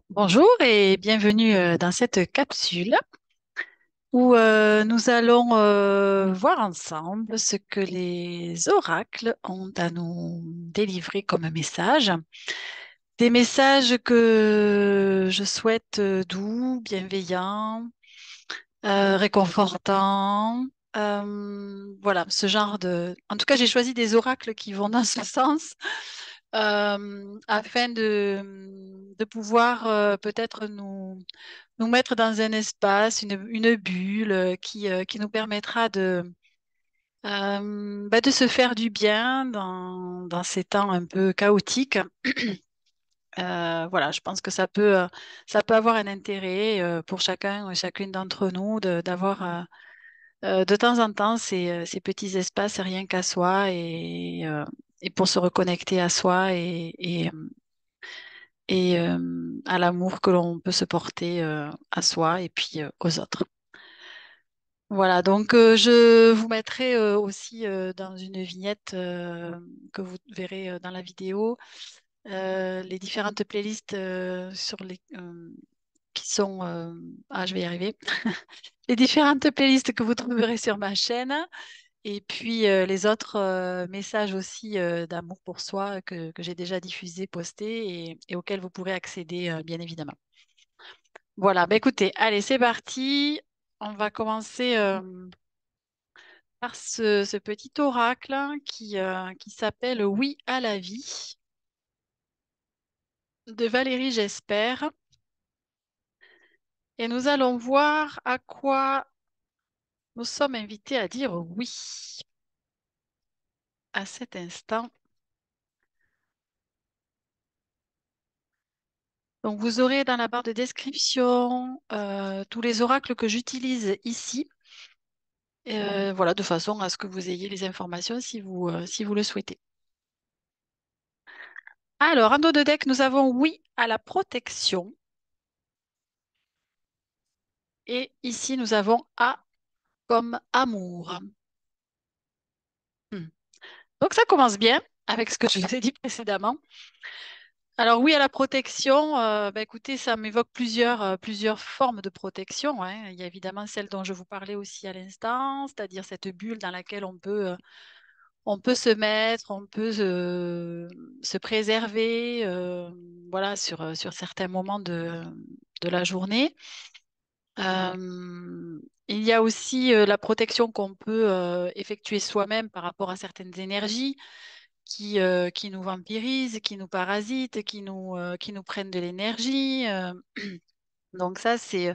Bonjour et bienvenue dans cette capsule où nous allons voir ensemble ce que les oracles ont à nous délivrer comme message. Des messages que je souhaite doux, bienveillants, réconfortants. Voilà, ce genre de... En tout cas, j'ai choisi des oracles qui vont dans ce sens afin de pouvoir peut-être nous mettre dans un espace, une bulle qui nous permettra de se faire du bien dans ces temps un peu chaotiques. Voilà, je pense que ça peut avoir un intérêt pour chacun et chacune d'entre nous d'avoir de temps en temps ces petits espaces rien qu'à soi et pour se reconnecter à soi et à l'amour que l'on peut se porter à soi et puis aux autres. Voilà, donc je vous mettrai aussi dans une vignette que vous verrez dans la vidéo les différentes playlists qui sont ah je vais y arriver les différentes playlists que vous trouverez sur ma chaîne et puis les autres messages aussi d'amour pour soi que j'ai déjà diffusés, postés et auxquels vous pourrez accéder bien évidemment. Voilà, bah écoutez, allez, c'est parti. On va commencer par ce petit oracle qui s'appelle Oui à la vie de Valérie J'espère. Et nous allons voir à quoi nous sommes invités à dire oui à cet instant. Donc vous aurez dans la barre de description tous les oracles que j'utilise ici. Voilà, de façon à ce que vous ayez les informations si vous le souhaitez. Alors, en dos de deck, nous avons oui à la protection. Et ici, nous avons A comme amour. Hmm. Donc, ça commence bien avec ce que je vous ai dit précédemment. Alors, oui à la protection, bah, écoutez, ça m'évoque plusieurs formes de protection, hein. Il y a évidemment celle dont je vous parlais aussi à l'instant, c'est-à-dire cette bulle dans laquelle on peut se mettre, on peut se préserver voilà, sur certains moments de la journée. Il y a aussi la protection qu'on peut effectuer soi-même par rapport à certaines énergies qui nous vampirisent, qui nous parasitent, qui nous prennent de l'énergie. Donc ça, c'est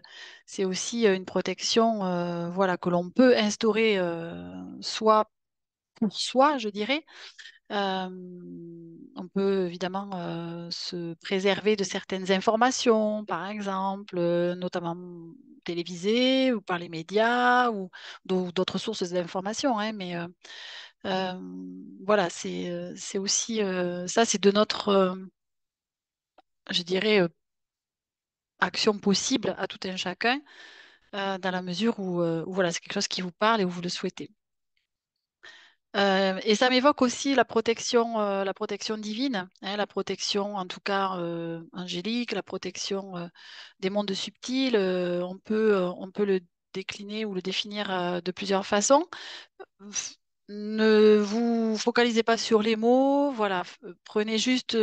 aussi une protection voilà, que l'on peut instaurer soit pour soi, je dirais, euh, on peut évidemment se préserver de certaines informations, par exemple, notamment télévisées ou par les médias ou d'autres sources d'informations, hein, mais euh, voilà, c'est aussi ça, c'est de notre, je dirais, action possible à tout un chacun, dans la mesure où voilà, c'est quelque chose qui vous parle et où vous le souhaitez. Et ça m'évoque aussi la protection divine, hein, la protection en tout cas angélique, la protection des mondes subtils. On peut le décliner ou le définir de plusieurs façons. Ne vous focalisez pas sur les mots, voilà, prenez juste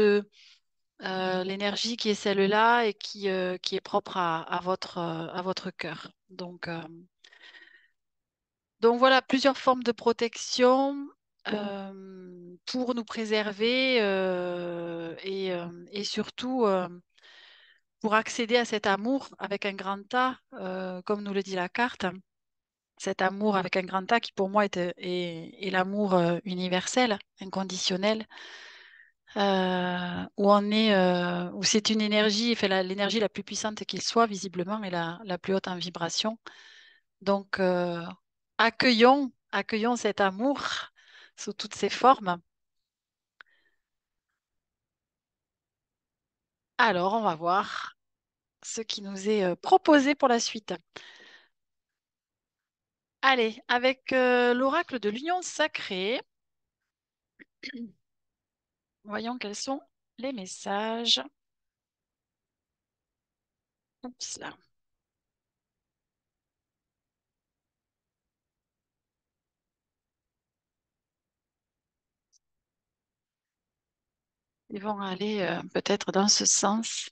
l'énergie qui est celle-là et qui est propre à votre cœur. Donc voilà, plusieurs formes de protection pour nous préserver et surtout pour accéder à cet amour avec un grand A, comme nous le dit la carte. Cet amour avec un grand A qui pour moi est l'amour universel, inconditionnel, où c'est une énergie, enfin, l'énergie la plus puissante qu'il soit visiblement et la plus haute en vibration. Donc, accueillons cet amour sous toutes ses formes. Alors, on va voir ce qui nous est proposé pour la suite. Allez, avec l'oracle de l'union sacrée, voyons quels sont les messages. Oups là. Ils vont aller peut-être dans ce sens.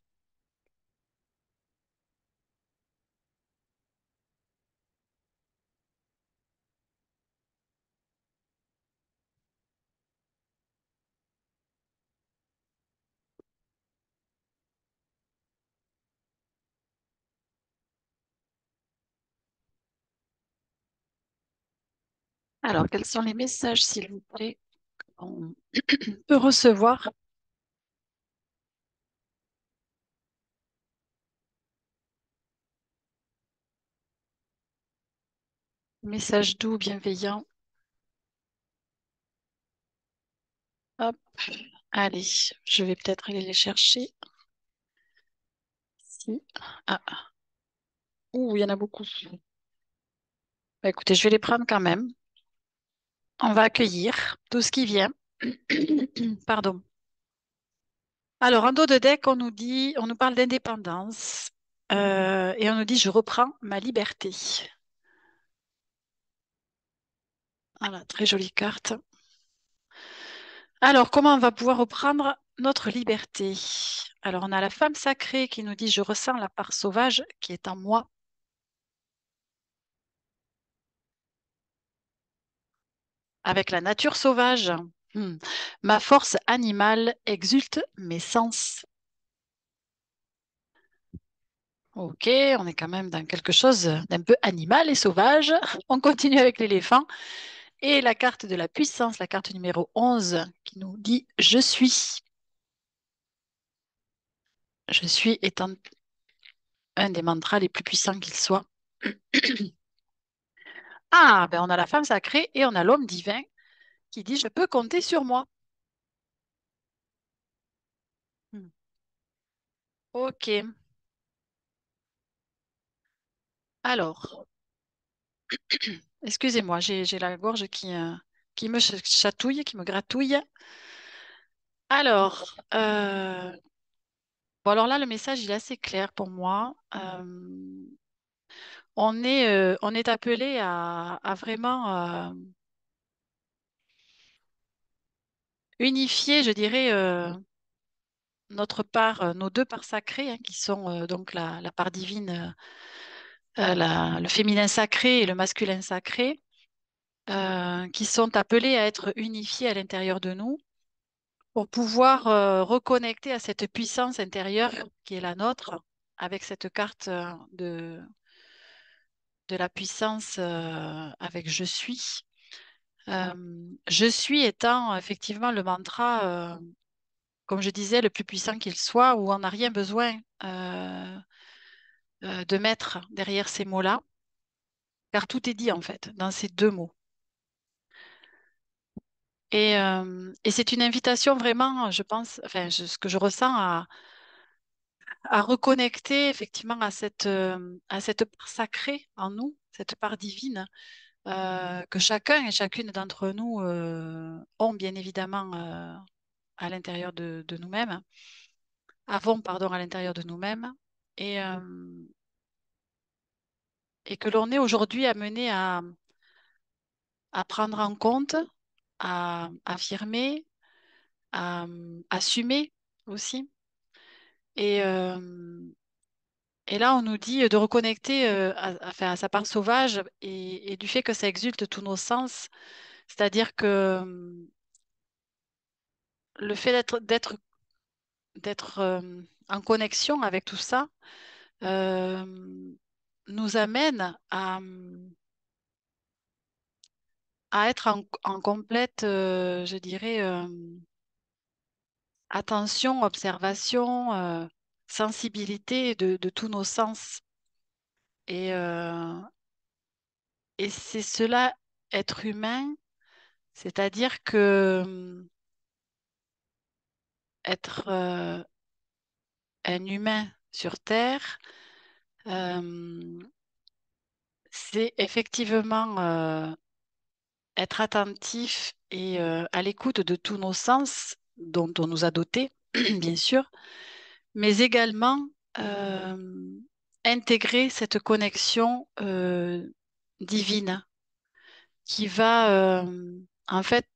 Alors, quels sont les messages, s'il vous plaît, qu'on peut recevoir? Message doux, bienveillant. Hop, allez, je vais peut-être aller les chercher. Si. Ah, ouh, il y en a beaucoup. Bah, écoutez, je vais les prendre quand même. On va accueillir tout ce qui vient. Pardon. Alors, en dos de deck, on nous dit, on nous parle d'indépendance et on nous dit, je reprends ma liberté. Voilà, très jolie carte. Alors, comment on va pouvoir reprendre notre liberté? Alors, on a la femme sacrée qui nous dit, je ressens la part sauvage qui est en moi. Avec la nature sauvage, hmm, ma force animale exulte mes sens. Ok, on est quand même dans quelque chose d'un peu animal et sauvage. On continue avec l'éléphant. Et la carte de la puissance, la carte numéro 11, qui nous dit je suis. Je suis étant un des mantras les plus puissants qu'il soit. Ah, ben on a la femme sacrée et on a l'homme divin qui dit je peux compter sur moi. Hmm. Ok. Alors, excusez-moi, j'ai la gorge qui me chatouille, qui me gratouille. Alors, bon, alors là, le message il est assez clair pour moi. On est appelé à vraiment unifier, je dirais, notre part, nos deux parts sacrées, hein, qui sont donc la part divine, le féminin sacré et le masculin sacré, qui sont appelés à être unifiés à l'intérieur de nous pour pouvoir reconnecter à cette puissance intérieure qui est la nôtre, avec cette carte de la puissance avec je suis. Je suis étant effectivement le mantra, comme je disais, le plus puissant qu'il soit, où on n'a rien besoin de mettre derrière ces mots-là, car tout est dit en fait dans ces deux mots. Et c'est une invitation vraiment, je pense, enfin, ce que je ressens à reconnecter effectivement à cette part sacrée en nous, cette part divine, que chacun et chacune d'entre nous ont bien évidemment à l'intérieur de nous-mêmes, avons, pardon, à l'intérieur de nous-mêmes, et, euh, et que l'on est aujourd'hui amené à prendre en compte, à affirmer, à assumer aussi. Et, euh, et là, on nous dit de reconnecter enfin, à sa part sauvage et du fait que ça exulte tous nos sens. C'est-à-dire que le fait d'être en connexion avec tout ça euh, nous amène à être en complète, je dirais, attention, observation, sensibilité de tous nos sens. Et, euh, et c'est cela, être humain, c'est-à-dire que être un humain sur Terre, euh, c'est effectivement être attentif et à l'écoute de tous nos sens dont on nous a dotés, bien sûr, mais également intégrer cette connexion divine qui va en fait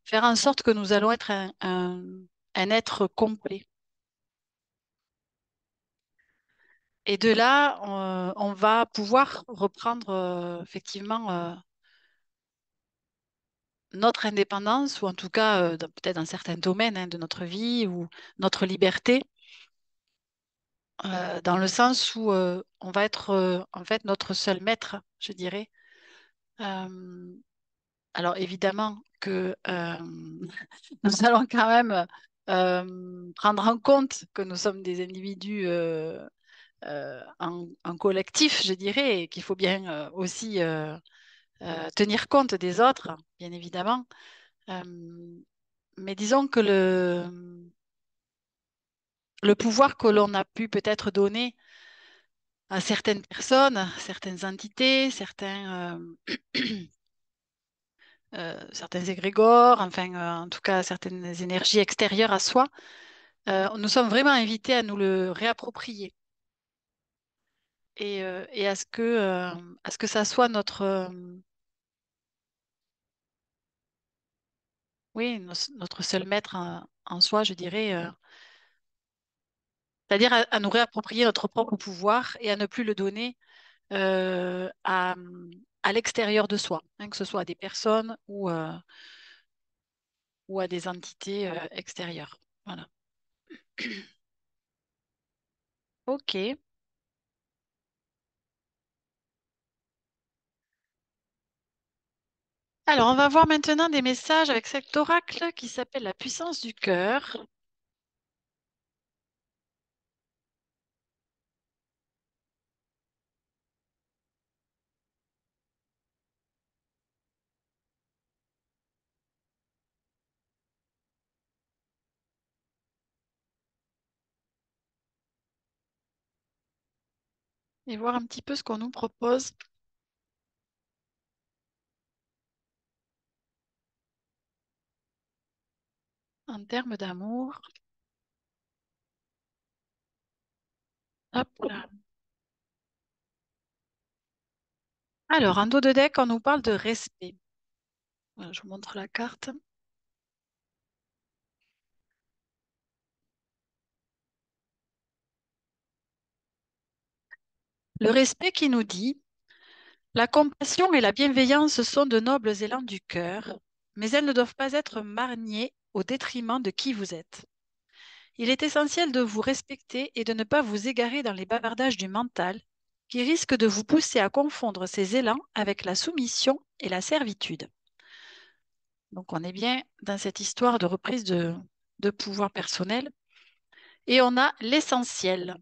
faire en sorte que nous allons être un être complet. Et de là, on va pouvoir reprendre effectivement notre indépendance, ou en tout cas peut-être dans certains domaines de notre vie, ou notre liberté, dans le sens où on va être en fait notre seul maître, je dirais. Euh, alors évidemment que nous allons quand même prendre en compte que nous sommes des individus en collectif, je dirais, et qu'il faut bien aussi tenir compte des autres, bien évidemment. Euh, mais disons que le pouvoir que l'on a pu peut-être donner à certaines personnes, certaines entités, certains égrégores, enfin, en tout cas, certaines énergies extérieures à soi, nous sommes vraiment invités à nous le réapproprier et à ce que ça soit oui, notre seul maître en soi, je dirais. C'est-à-dire à nous réapproprier notre propre pouvoir et à ne plus le donner à l'extérieur de soi, hein, que ce soit à des personnes ou à des entités extérieures. Voilà. Ok. Alors, on va voir maintenant des messages avec cet oracle qui s'appelle la puissance du cœur. Et voir un petit peu ce qu'on nous propose en termes d'amour. Hop là. Alors, en dos de deck, on nous parle de respect. Voilà, je vous montre la carte. Le respect qui nous dit, la compassion et la bienveillance sont de nobles élans du cœur, mais elles ne doivent pas être maniées au détriment de qui vous êtes. Il est essentiel de vous respecter et de ne pas vous égarer dans les bavardages du mental qui risquent de vous pousser à confondre ces élans avec la soumission et la servitude. Donc on est bien dans cette histoire de reprise de pouvoir personnel. Et on a l'essentiel,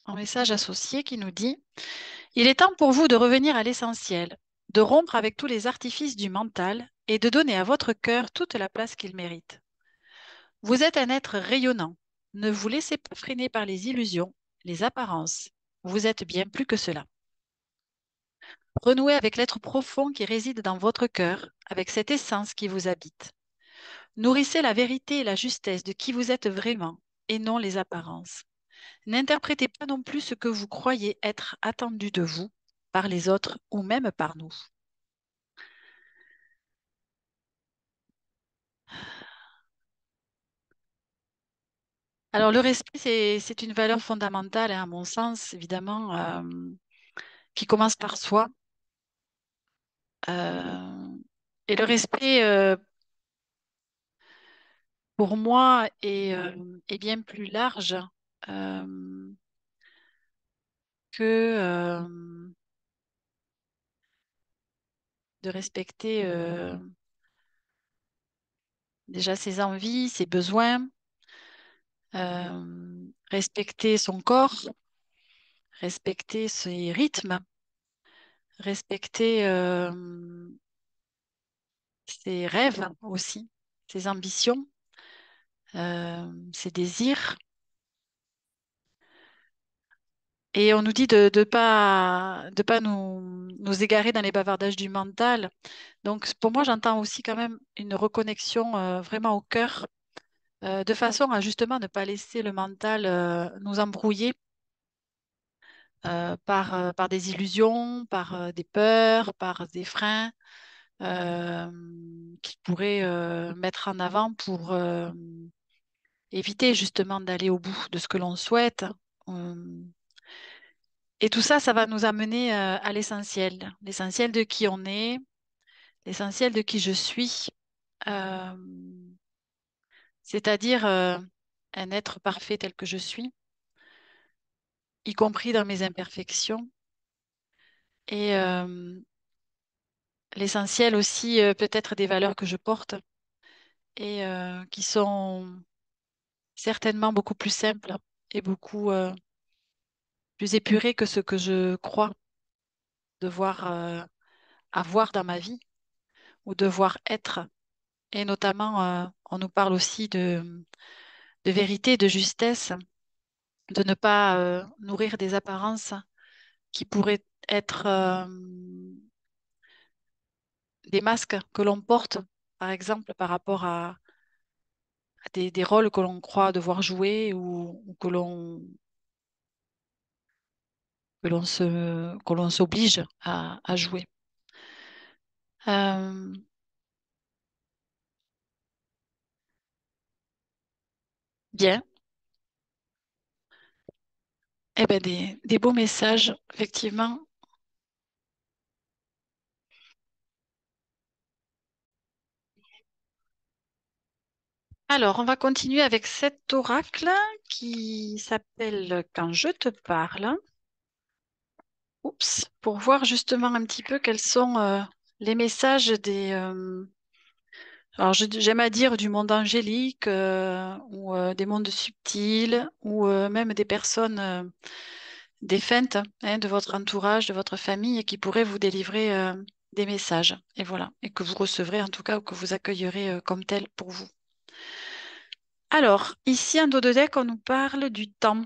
un message associé qui nous dit, il est temps pour vous de revenir à l'essentiel, de rompre avec tous les artifices du mental et de donner à votre cœur toute la place qu'il mérite. Vous êtes un être rayonnant. Ne vous laissez pas freiner par les illusions, les apparences. Vous êtes bien plus que cela. Renouez avec l'être profond qui réside dans votre cœur, avec cette essence qui vous habite. Nourrissez la vérité et la justesse de qui vous êtes vraiment, et non les apparences. N'interprétez pas non plus ce que vous croyez être attendu de vous par les autres ou même par nous. Alors le respect, c'est une valeur fondamentale, hein, à mon sens, évidemment, qui commence par soi. Euh, et le respect, pour moi, est bien plus large euh, que de respecter déjà ses envies, ses besoins, respecter son corps, respecter ses rythmes, respecter ses rêves aussi, ses ambitions, ses désirs. Et on nous dit de pas nous égarer dans les bavardages du mental. Donc, pour moi, j'entends aussi quand même une reconnexion vraiment au cœur, de façon à justement ne pas laisser le mental nous embrouiller par des illusions, par des peurs, par des freins euh, qu'il pourrait mettre en avant pour éviter justement d'aller au bout de ce que l'on souhaite. Euh, et tout ça, ça va nous amener à l'essentiel de qui on est, l'essentiel de qui je suis, euh, c'est-à-dire un être parfait tel que je suis, y compris dans mes imperfections. Et l'essentiel aussi peut-être des valeurs que je porte et qui sont certainement beaucoup plus simples et beaucoup plus épurées que ce que je crois devoir avoir dans ma vie ou devoir être. Et notamment, on nous parle aussi de vérité, de justesse, de ne pas nourrir des apparences qui pourraient être des masques que l'on porte, par exemple, par rapport à des rôles que l'on croit devoir jouer ou que l'on s'oblige à jouer. Euh, bien. Eh ben des beaux messages, effectivement. Alors, on va continuer avec cet oracle qui s'appelle Quand je te parle. Oups, pour voir justement un petit peu quels sont les messages alors, j'aime à dire du monde angélique ou des mondes subtils ou même des personnes défuntes hein, de votre entourage, de votre famille et qui pourraient vous délivrer des messages. Et voilà, et que vous recevrez en tout cas ou que vous accueillerez comme tel pour vous. Alors, ici en dos de deck, on nous parle du temps.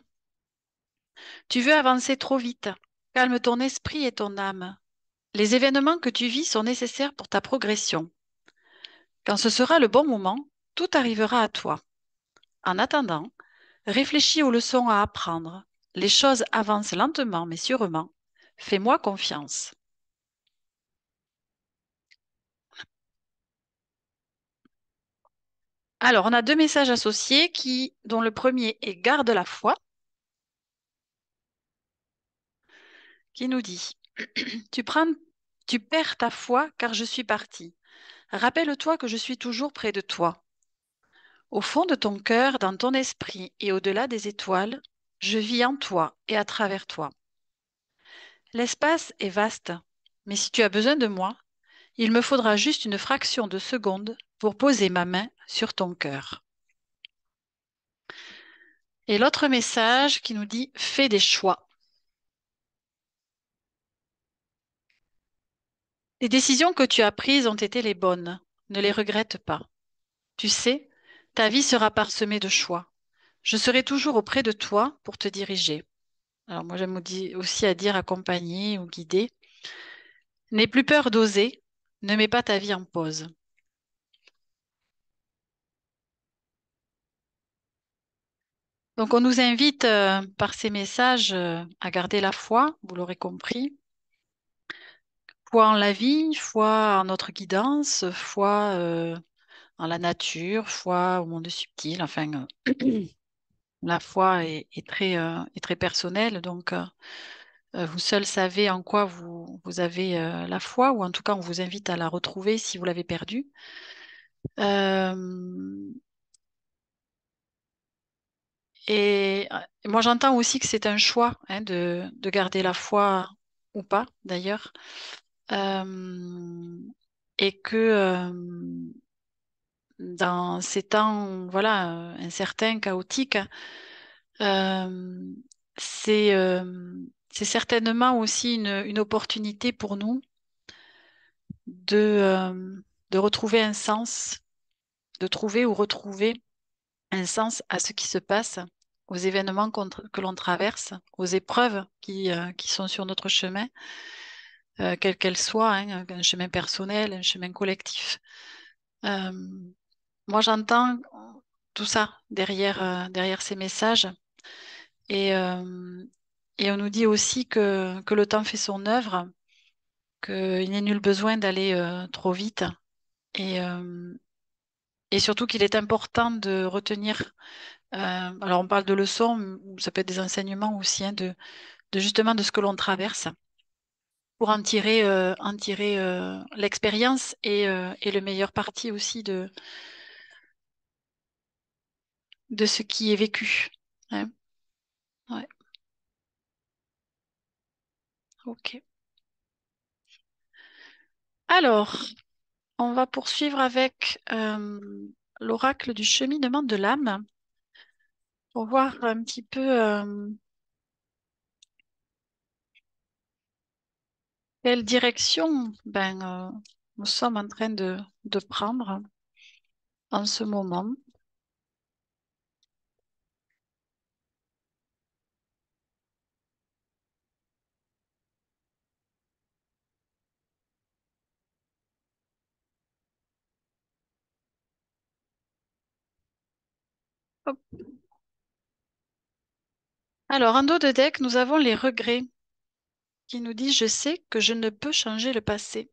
Tu veux avancer trop vite. Calme ton esprit et ton âme. Les événements que tu vis sont nécessaires pour ta progression. Quand ce sera le bon moment, tout arrivera à toi. En attendant, réfléchis aux leçons à apprendre. Les choses avancent lentement mais sûrement. Fais-moi confiance. Alors, on a deux messages associés dont le premier est Garde la foi, qui nous dit tu prends, tu perds ta foi car je suis parti. Rappelle-toi que je suis toujours près de toi. Au fond de ton cœur, dans ton esprit et au-delà des étoiles, je vis en toi et à travers toi. L'espace est vaste, mais si tu as besoin de moi, il me faudra juste une fraction de seconde pour poser ma main sur ton cœur. Et l'autre message qui nous dit fais des choix. Les décisions que tu as prises ont été les bonnes. Ne les regrette pas. Tu sais, ta vie sera parsemée de choix. Je serai toujours auprès de toi pour te diriger. Alors moi j'aime aussi à dire accompagner ou guider. N'aie plus peur d'oser. Ne mets pas ta vie en pause. Donc on nous invite par ces messages à garder la foi, vous l'aurez compris. Foi en la vie, foi en notre guidance, foi en la nature, foi au monde subtil. Enfin, la foi est très personnelle, donc vous seul savez en quoi vous avez la foi, ou en tout cas on vous invite à la retrouver si vous l'avez perdue. Euh, et moi j'entends aussi que c'est un choix hein, de garder la foi ou pas d'ailleurs. Euh, et que dans ces temps, voilà, incertains, chaotiques, euh, c'est c'est certainement aussi une opportunité pour nous de retrouver un sens, de trouver ou retrouver un sens à ce qui se passe, aux événements que l'on traverse, aux épreuves qui sont sur notre chemin, quelles qu'elles soient, hein, un chemin personnel, un chemin collectif. Euh, moi, j'entends. tout ça derrière ces messages. Et, euh, et on nous dit aussi que le temps fait son œuvre, qu'il n'est nul besoin d'aller trop vite. Et, euh, et surtout qu'il est important de retenir, alors on parle de leçons, ou ça peut être des enseignements aussi, hein, de justement de ce que l'on traverse pour en tirer l'expérience et le meilleur parti aussi de ce qui est vécu. Hein. Ouais, ok. Alors, on va poursuivre avec l'oracle du cheminement de l'âme pour voir un petit peu quelle direction nous sommes en train de prendre en ce moment. Hop. Alors, en dos de deck, nous avons les regrets qui nous disent, je sais que je ne peux changer le passé.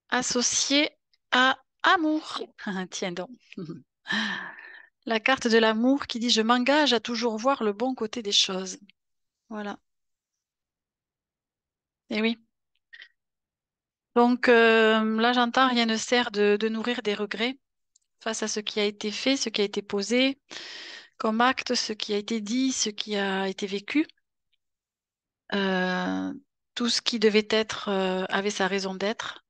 Associé à amour. Tiens donc. La carte de l'amour qui dit, je m'engage à toujours voir le bon côté des choses. Voilà. Et oui. Donc là, j'entends, rien ne sert de nourrir des regrets face à ce qui a été fait, ce qui a été posé comme acte, ce qui a été dit, ce qui a été vécu. Euh, Tout ce qui devait être avait sa raison d'être.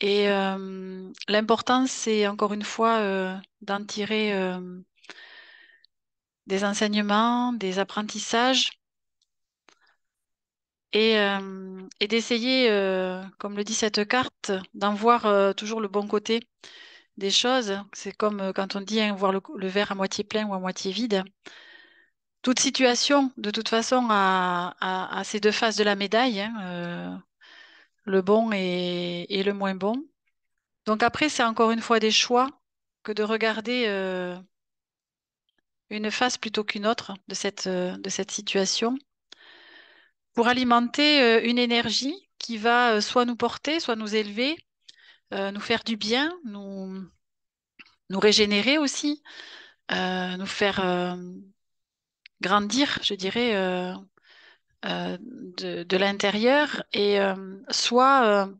Et l'important, c'est encore une fois d'en tirer des enseignements, des apprentissages et d'essayer, comme le dit cette carte, d'en voir toujours le bon côté des choses. C'est comme quand on dit hein, voir le verre à moitié plein ou à moitié vide. Toute situation, de toute façon, a ces deux faces de la médaille, hein, le bon et le moins bon. Donc après, c'est encore une fois des choix que de regarder une face plutôt qu'une autre de cette situation pour alimenter une énergie qui va soit nous porter, soit nous élever, nous faire du bien, nous régénérer aussi, nous faire grandir, je dirais, de l'intérieur et soit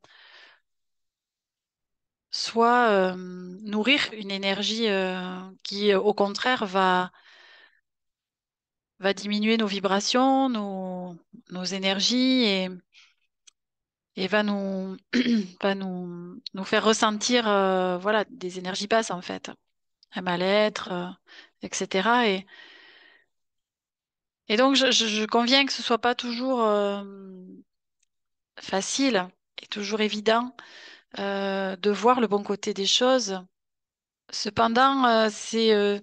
nourrir une énergie qui, au contraire, va diminuer nos vibrations, nos énergies et va nous faire ressentir voilà, des énergies basses, en fait, un mal-être, etc. Et donc, je conviens que ce soit pas toujours facile et toujours évident de voir le bon côté des choses. Cependant, c'est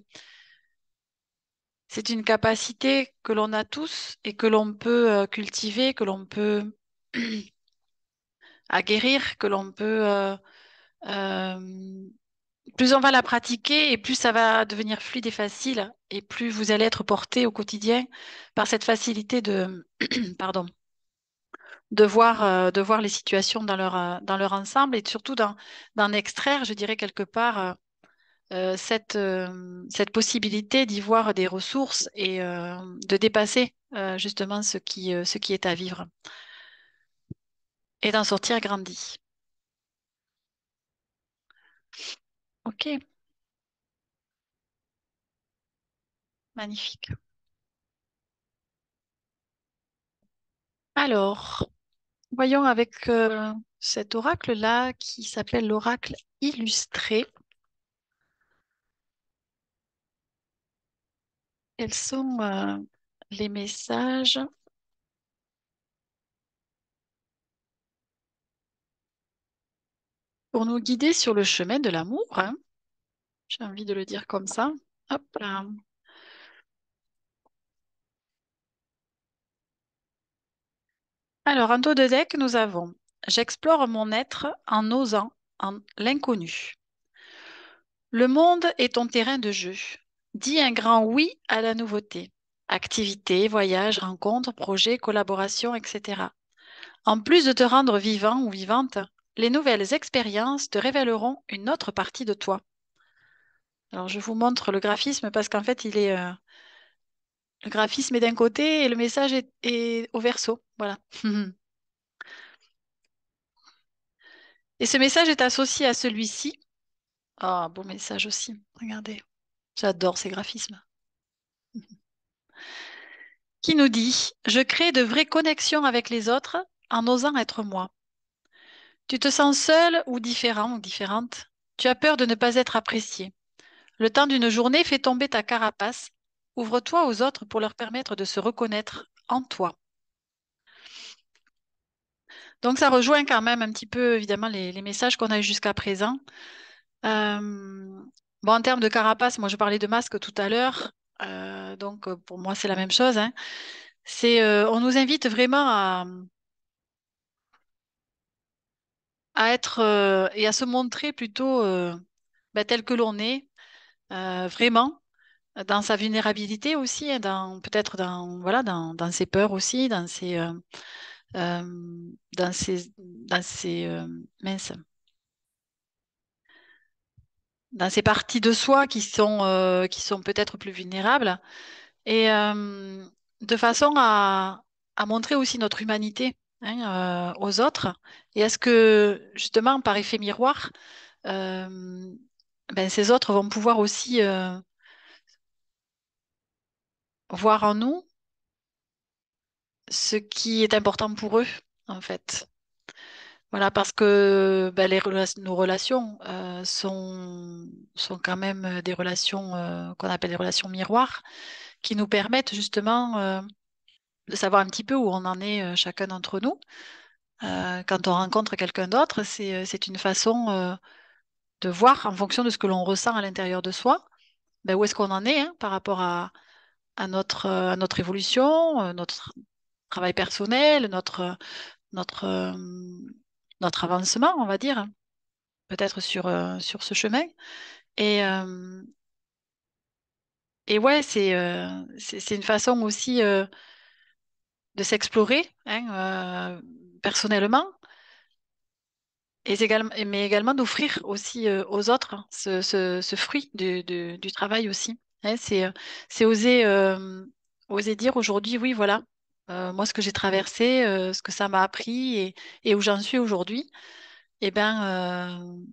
une capacité que l'on a tous et que l'on peut cultiver, que l'on peut acquérir, que l'on peut... euh, plus on va la pratiquer et plus ça va devenir fluide et facile et plus vous allez être porté au quotidien par cette facilité pardon, de voir les situations dans leur ensemble et surtout d'en extraire, je dirais quelque part, cette possibilité d'y voir des ressources et de dépasser justement ce qui est à vivre et d'en sortir grandi. Ok, magnifique. Alors, voyons avec cet oracle-là qui s'appelle l'oracle illustré. Quels sont les messages pour nous guider sur le chemin de l'amour, hein. J'ai envie de le dire comme ça. Hop là. Alors, en dos de deck, nous avons j'explore mon être en osant. en l'inconnu. Le monde est ton terrain de jeu. Dis un grand oui à la nouveauté. Activités, voyages, rencontres, projets, collaborations, etc. En plus de te rendre vivant ou vivante, les nouvelles expériences te révéleront une autre partie de toi. Alors, je vous montre le graphisme parce qu'en fait, le graphisme est d'un côté et le message est au verso. Voilà. Et ce message est associé à celui-ci. Ah, beau message aussi. Regardez. J'adore ces graphismes. Qui nous dit, je crée de vraies connexions avec les autres en osant être moi. Tu te sens seul ou différent ou différente. Tu as peur de ne pas être apprécié. Le temps d'une journée fait tomber ta carapace. Ouvre-toi aux autres pour leur permettre de se reconnaître en toi. Donc ça rejoint quand même un petit peu évidemment les messages qu'on a eu jusqu'à présent. Euh, bon, en termes de carapace, moi je parlais de masque tout à l'heure. Donc pour moi c'est la même chose, hein. On nous invite vraiment à être et à se montrer plutôt ben, tel que l'on est, vraiment, dans sa vulnérabilité aussi, hein, peut-être voilà, dans ses peurs aussi, euh, dans ses mince, dans ces parties de soi qui sont peut-être plus vulnérables, et de façon à montrer aussi notre humanité, hein, aux autres, et à ce que, justement, par effet miroir, euh, ben, ces autres vont pouvoir aussi voir en nous ce qui est important pour eux, en fait. Voilà, parce que ben, nos relations sont quand même des relations qu'on appelle des relations miroirs, qui nous permettent justement de savoir un petit peu où on en est chacun d'entre nous. Quand on rencontre quelqu'un d'autre, c'est une façon de voir en fonction de ce que l'on ressent à l'intérieur de soi, ben, où est-ce qu'on en est, hein, par rapport à notre évolution, notre travail personnel, notre, euh, notre avancement, on va dire, hein, peut-être sur ce chemin. Et, euh, et ouais, c'est une façon aussi de s'explorer, hein, personnellement, mais également d'offrir aussi aux autres, hein, ce fruit du travail aussi. Hein, c'est oser dire aujourd'hui, oui, voilà, moi, ce que j'ai traversé, ce que ça m'a appris et où j'en suis aujourd'hui, eh ben,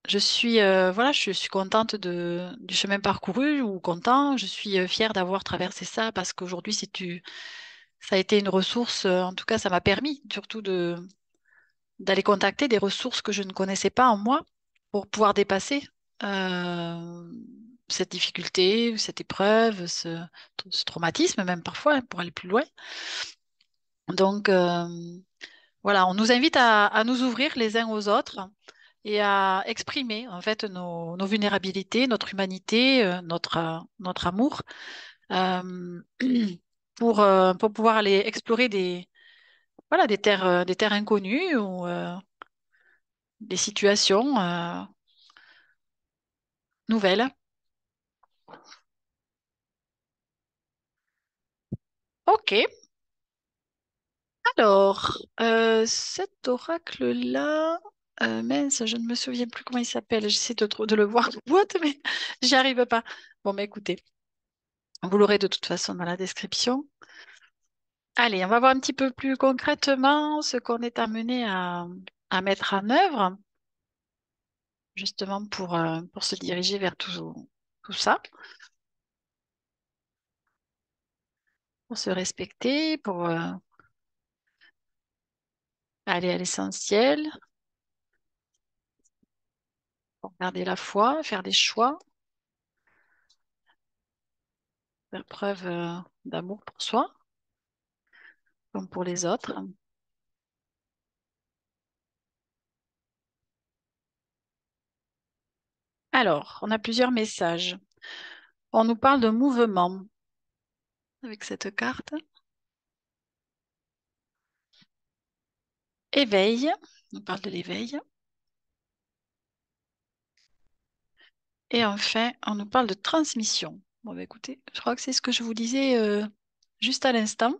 voilà, je suis contente du chemin parcouru ou content. Je suis fière d'avoir traversé ça parce qu'aujourd'hui, ça a été une ressource. En tout cas, ça m'a permis surtout d'aller contacter des ressources que je ne connaissais pas en moi pour pouvoir dépasser euh, cette difficulté, cette épreuve, ce traumatisme même parfois, hein, pour aller plus loin. Donc, voilà, on nous invite à nous ouvrir les uns aux autres et à exprimer en fait nos vulnérabilités, notre humanité, notre amour, euh, pour pouvoir aller explorer voilà, des terres inconnues ou des situations nouvelles. Ok, alors cet oracle-là, mince, je ne me souviens plus comment il s'appelle. J'essaie de le voir dans la boîte, mais j'y arrive pas. Bon, mais écoutez, vous l'aurez de toute façon dans la description. Allez, on va voir un petit peu plus concrètement ce qu'on est amené à mettre en œuvre, justement pour se diriger vers tout ça, pour se respecter, pour aller à l'essentiel, pour garder la foi, faire des choix, faire preuve d'amour pour soi, comme pour les autres. Alors, on a plusieurs messages. On nous parle de mouvement avec cette carte. Éveil, on parle de l'éveil. Et enfin, on nous parle de transmission. Bon, bah, écoutez, je crois que c'est ce que je vous disais juste à l'instant.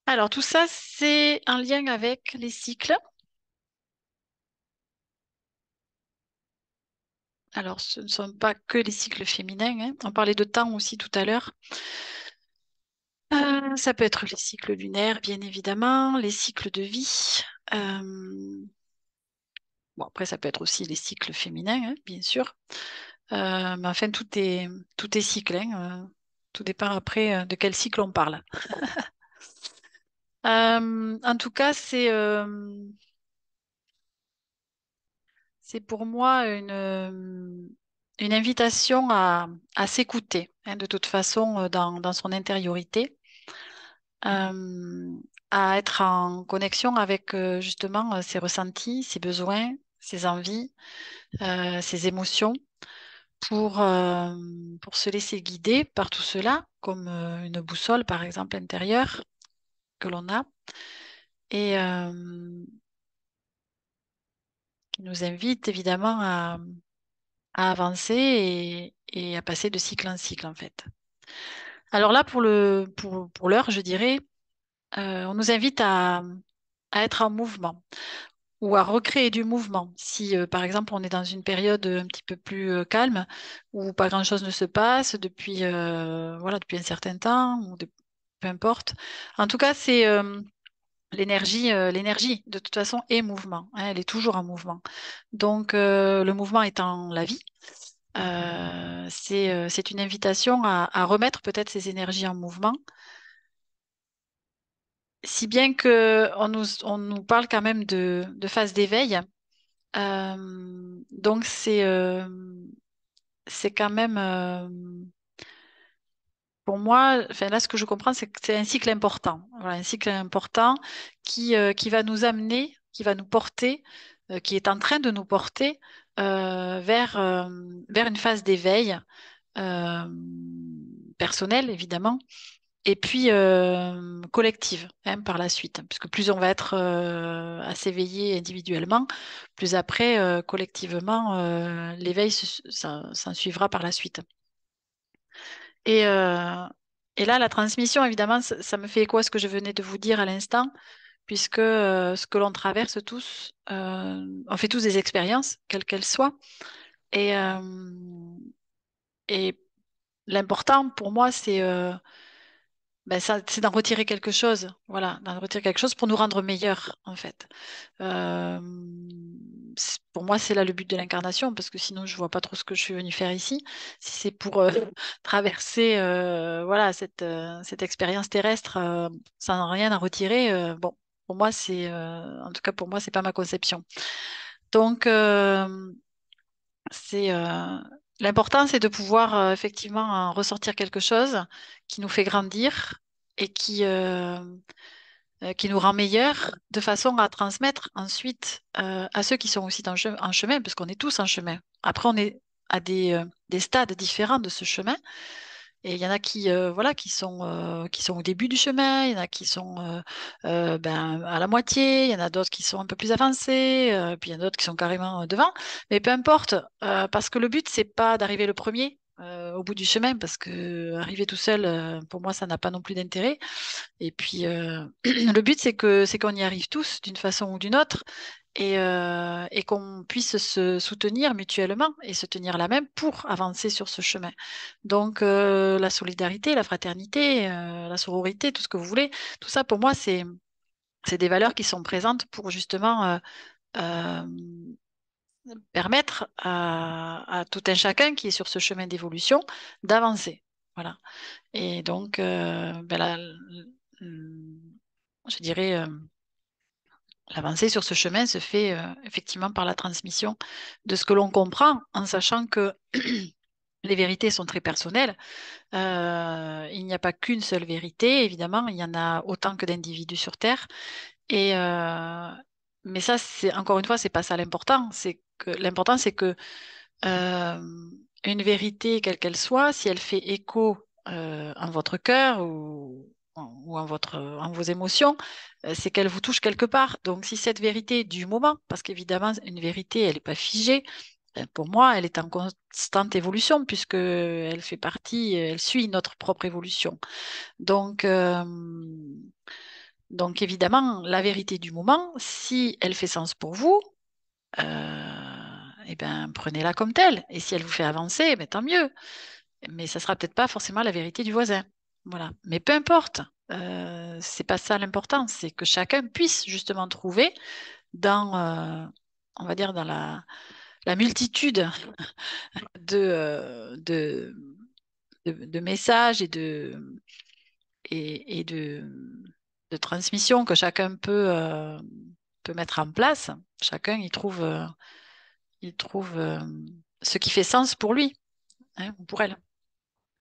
Alors, tout ça, c'est en lien avec les cycles. Alors, ce ne sont pas que les cycles féminins, hein. On parlait de temps aussi tout à l'heure. Ça peut être les cycles lunaires, bien évidemment, les cycles de vie. Euh, bon, après, ça peut être aussi les cycles féminins, hein, bien sûr. Mais enfin, tout est cycle, hein. Tout dépend après de quel cycle on parle. En tout cas, c'est pour moi une invitation à s'écouter, hein, de toute façon, dans son intériorité, euh, à être en connexion avec justement ses ressentis, ses besoins, ses envies, ses émotions, pour se laisser guider par tout cela, comme une boussole, par exemple, intérieure que l'on a, et qui nous invite évidemment à avancer et à passer de cycle en cycle, en fait. Alors là, pour l'heure, je dirais, on nous invite à être en mouvement ou à recréer du mouvement. Si, par exemple, on est dans une période un petit peu plus calme, où pas grand-chose ne se passe depuis, voilà, depuis un certain temps, peu importe. En tout cas, c'est l'énergie, de toute façon, est mouvement, hein, elle est toujours en mouvement. Donc, le mouvement étant la vie, c'est une invitation à remettre peut-être ces énergies en mouvement, si bien que on nous parle quand même de phase d'éveil. Donc c'est quand même pour moi, enfin là ce que je comprends, c'est que c'est un cycle important. Voilà, un cycle important qui va nous amener, qui va nous porter, qui est en train de nous porter vers une phase d'éveil euh, personnelle, évidemment, et puis collective, hein, par la suite. Puisque plus on va être à s'éveiller individuellement, plus après, collectivement, l'éveil s'en suivra par la suite. Et, euh, et là, la transmission, évidemment, ça me fait écho à ce que je venais de vous dire à l'instant, puisque ce que l'on traverse tous, on fait tous des expériences, quelles qu'elles soient. Et, euh, et l'important pour moi, c'est d'en retirer quelque chose. Voilà, d'en retirer quelque chose pour nous rendre meilleurs, en fait. Euh, pour moi, c'est là le but de l'incarnation, parce que sinon, je vois pas trop ce que je suis venue faire ici. Si c'est pour traverser, voilà, cette expérience terrestre sans rien à retirer, bon, pour moi, en tout cas pour moi, c'est pas ma conception. Donc, c'est l'important, c'est de pouvoir effectivement en ressortir quelque chose qui nous fait grandir et qui nous rend meilleurs, de façon à transmettre ensuite à ceux qui sont aussi en chemin, parce qu'on est tous en chemin. Après, on est à des stades différents de ce chemin. Et il y en a voilà, qui sont au début du chemin, il y en a qui sont ben, à la moitié, il y en a d'autres qui sont un peu plus avancés, puis il y en a d'autres qui sont carrément devant. Mais peu importe, parce que le but, c'est pas d'arriver le premier au bout du chemin, parce que arriver tout seul, pour moi, ça n'a pas non plus d'intérêt. Et puis, le but, c'est qu'on y arrive tous d'une façon ou d'une autre et qu'on puisse se soutenir mutuellement et se tenir la main pour avancer sur ce chemin. Donc, la solidarité, la fraternité, la sororité, tout ce que vous voulez, tout ça, pour moi, c'est des valeurs qui sont présentes pour justement euh, permettre à tout un chacun qui est sur ce chemin d'évolution d'avancer. Voilà. Et donc, ben je dirais, l'avancée sur ce chemin se fait effectivement par la transmission de ce que l'on comprend, en sachant que les vérités sont très personnelles. Il n'y a pas qu'une seule vérité, évidemment, il y en a autant que d'individus sur Terre. Et, mais ça, c'est encore une fois, c'est pas ça l'important. C'est que euh, une vérité, quelle qu'elle soit, si elle fait écho en votre cœur ou en vos émotions, c'est qu'elle vous touche quelque part. Donc, si cette vérité du moment, parce qu'évidemment, une vérité, elle n'est pas figée, Pour moi, elle est en constante évolution puisque elle fait partie, elle suit notre propre évolution. Donc, donc évidemment, la vérité du moment, si elle fait sens pour vous, eh ben, prenez-la comme telle. Et si elle vous fait avancer, eh ben, tant mieux. Mais ça sera peut-être pas forcément la vérité du voisin. Voilà. Mais peu importe. C'est pas ça l'important, c'est que chacun puisse justement trouver dans, on va dire, dans la multitude de, de messages et de transmissions que chacun peut mettre en place. Chacun il trouve ce qui fait sens pour lui, hein, ou pour elle.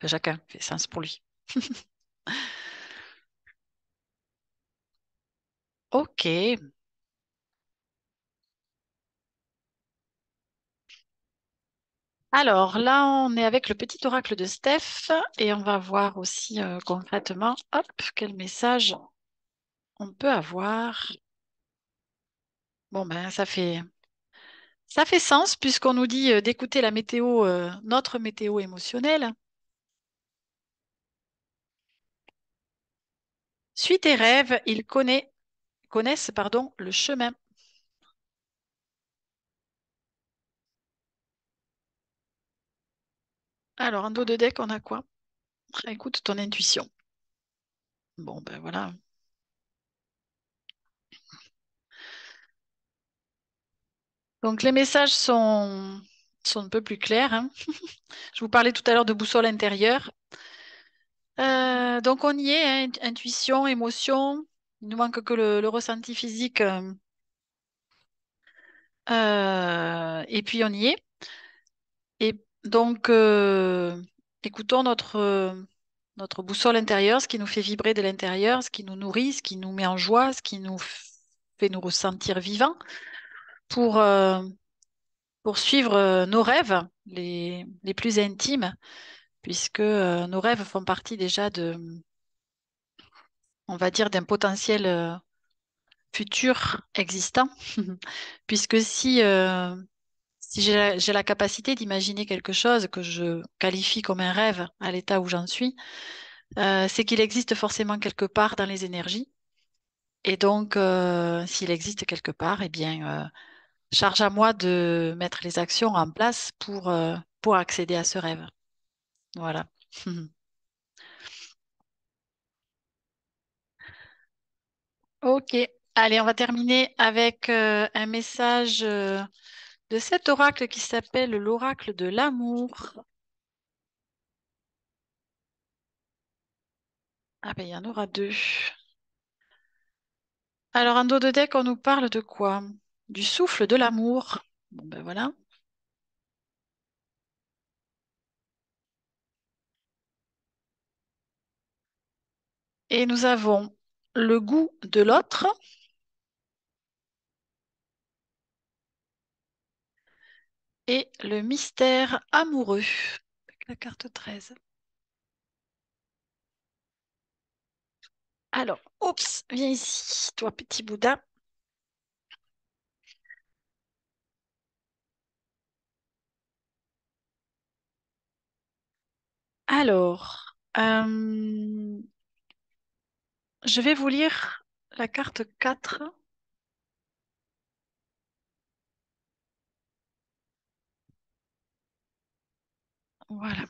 Que chacun fait sens pour lui. Ok. Alors là, on est avec le petit oracle de Steph et on va voir aussi concrètement, hop, quel message on peut avoir. Bon, ben, ça fait sens puisqu'on nous dit d'écouter la météo, notre météo émotionnelle. Suis tes rêves, connaissent pardon, le chemin. Alors, en dos de deck, on a quoi? Écoute ton intuition. Bon, ben voilà. Donc, les messages sont un peu plus clairs, hein. Je vous parlais tout à l'heure de boussole intérieure. Donc, on y est, hein, intuition, émotion. Il nous manque que le ressenti physique. Et puis, on y est. Et donc, écoutons notre boussole intérieure, ce qui nous fait vibrer de l'intérieur, ce qui nous nourrit, ce qui nous met en joie, ce qui nous fait nous ressentir vivants pour, pour suivre nos rêves les plus intimes, puisque nos rêves font partie déjà on va dire, d'un potentiel futur existant, puisque si j'ai la capacité d'imaginer quelque chose que je qualifie comme un rêve à l'état où j'en suis, c'est qu'il existe forcément quelque part dans les énergies. Et donc, s'il existe quelque part, eh bien, charge à moi de mettre les actions en place pour accéder à ce rêve. Voilà. Ok. Allez, on va terminer avec un message de cet oracle qui s'appelle l'oracle de l'amour. Ah ben, il y en aura deux. Alors, en dos de deck, on nous parle de quoi? Du souffle de l'amour. Bon, ben voilà. Et nous avons le goût de l'autre et le mystère amoureux. Avec la carte 13. Alors, oups, viens ici, toi petit Bouddha. Alors, je vais vous lire la carte 4. Voilà.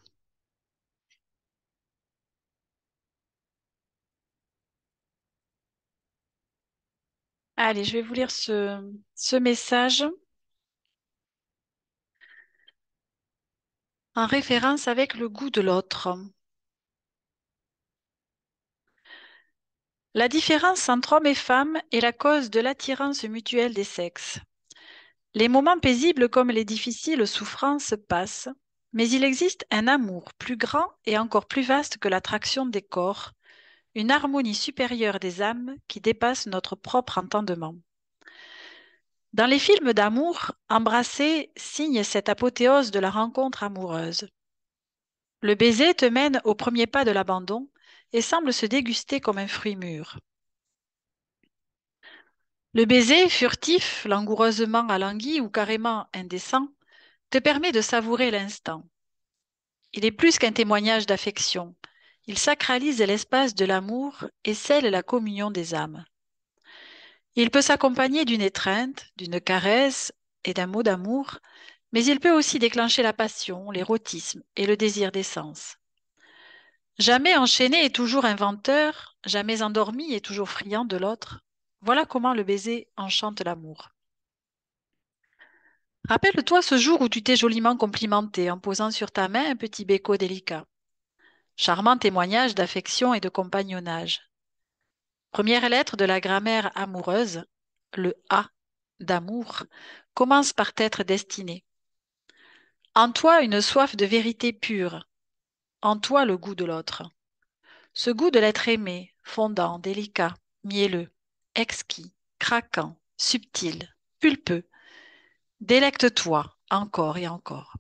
Allez, je vais vous lire ce message en référence avec le goût de l'autre. La différence entre hommes et femmes est la cause de l'attirance mutuelle des sexes. Les moments paisibles comme les difficiles souffrances passent, mais il existe un amour plus grand et encore plus vaste que l'attraction des corps, une harmonie supérieure des âmes qui dépasse notre propre entendement. Dans les films d'amour, embrasser signe cette apothéose de la rencontre amoureuse. Le baiser te mène au premier pas de l'abandon et semble se déguster comme un fruit mûr. Le baiser, furtif, langoureusement alangui ou carrément indécent, te permet de savourer l'instant. Il est plus qu'un témoignage d'affection. Il sacralise l'espace de l'amour et scelle la communion des âmes. Il peut s'accompagner d'une étreinte, d'une caresse et d'un mot d'amour, mais il peut aussi déclencher la passion, l'érotisme et le désir d'essence. Jamais enchaîné et toujours inventeur, jamais endormi et toujours friand de l'autre. Voilà comment le baiser enchante l'amour. Rappelle-toi ce jour où tu t'es joliment complimenté en posant sur ta main un petit béco délicat. Charmant témoignage d'affection et de compagnonnage. Première lettre de la grammaire amoureuse, le A d'amour commence par t'être destiné. En toi une soif de vérité pure, en toi le goût de l'autre. Ce goût de l'être aimé, fondant, délicat, mielleux, exquis, craquant, subtil, pulpeux. Délecte-toi encore et encore.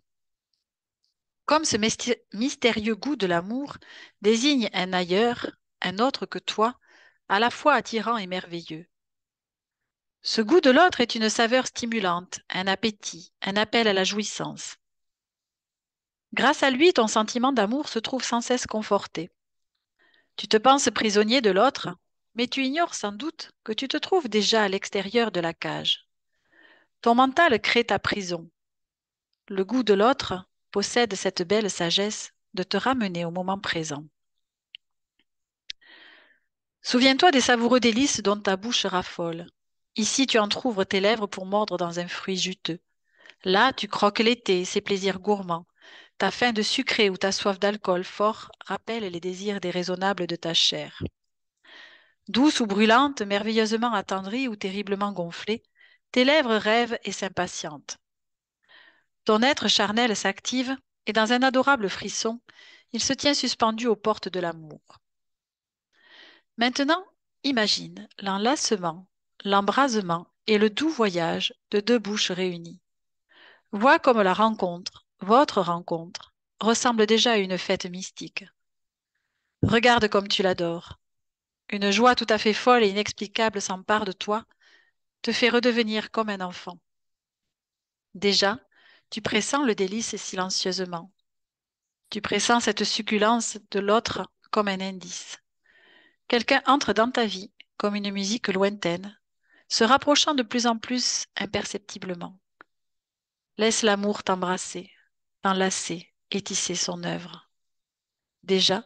Comme ce mystérieux goût de l'amour désigne un ailleurs, un autre que toi, à la fois attirant et merveilleux. Ce goût de l'autre est une saveur stimulante, un appétit, un appel à la jouissance. Grâce à lui, ton sentiment d'amour se trouve sans cesse conforté. Tu te penses prisonnier de l'autre, mais tu ignores sans doute que tu te trouves déjà à l'extérieur de la cage. Ton mental crée ta prison. Le goût de l'autre possède cette belle sagesse de te ramener au moment présent. Souviens-toi des savoureux délices dont ta bouche raffole. Ici, tu entr'ouvres tes lèvres pour mordre dans un fruit juteux. Là, tu croques l'été, ses plaisirs gourmands. Ta faim de sucré ou ta soif d'alcool fort rappellent les désirs déraisonnables de ta chair. Douce ou brûlante, merveilleusement attendrie ou terriblement gonflée, tes lèvres rêvent et s'impatientent. Ton être charnel s'active et dans un adorable frisson, il se tient suspendu aux portes de l'amour. Maintenant, imagine l'enlacement, l'embrasement et le doux voyage de deux bouches réunies. Vois comme la rencontre, votre rencontre, ressemble déjà à une fête mystique. Regarde comme tu l'adores. Une joie tout à fait folle et inexplicable s'empare de toi, te fait redevenir comme un enfant. Déjà, tu pressens le délice silencieusement. Tu pressens cette succulence de l'autre comme un indice. Quelqu'un entre dans ta vie comme une musique lointaine, se rapprochant de plus en plus imperceptiblement. Laisse l'amour t'embrasser, t'enlacer et tisser son œuvre. Déjà,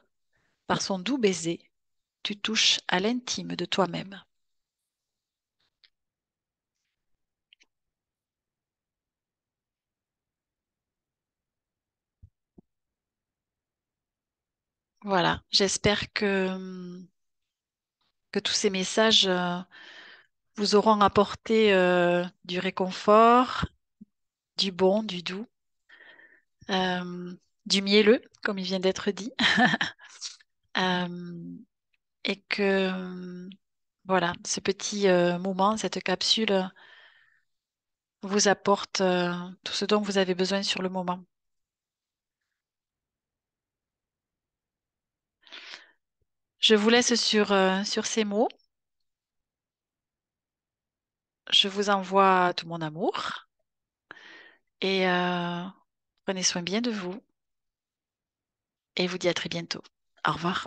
par son doux baiser, tu touches à l'intime de toi-même. Voilà, j'espère que tous ces messages vous auront apporté du réconfort, du bon, du doux, euh, du mielleux, comme il vient d'être dit, Euh, et que voilà, ce petit moment, cette capsule vous apporte tout ce dont vous avez besoin sur le moment. Je vous laisse sur ces mots. Je vous envoie tout mon amour et prenez soin bien de vous et vous dis à très bientôt. Au revoir.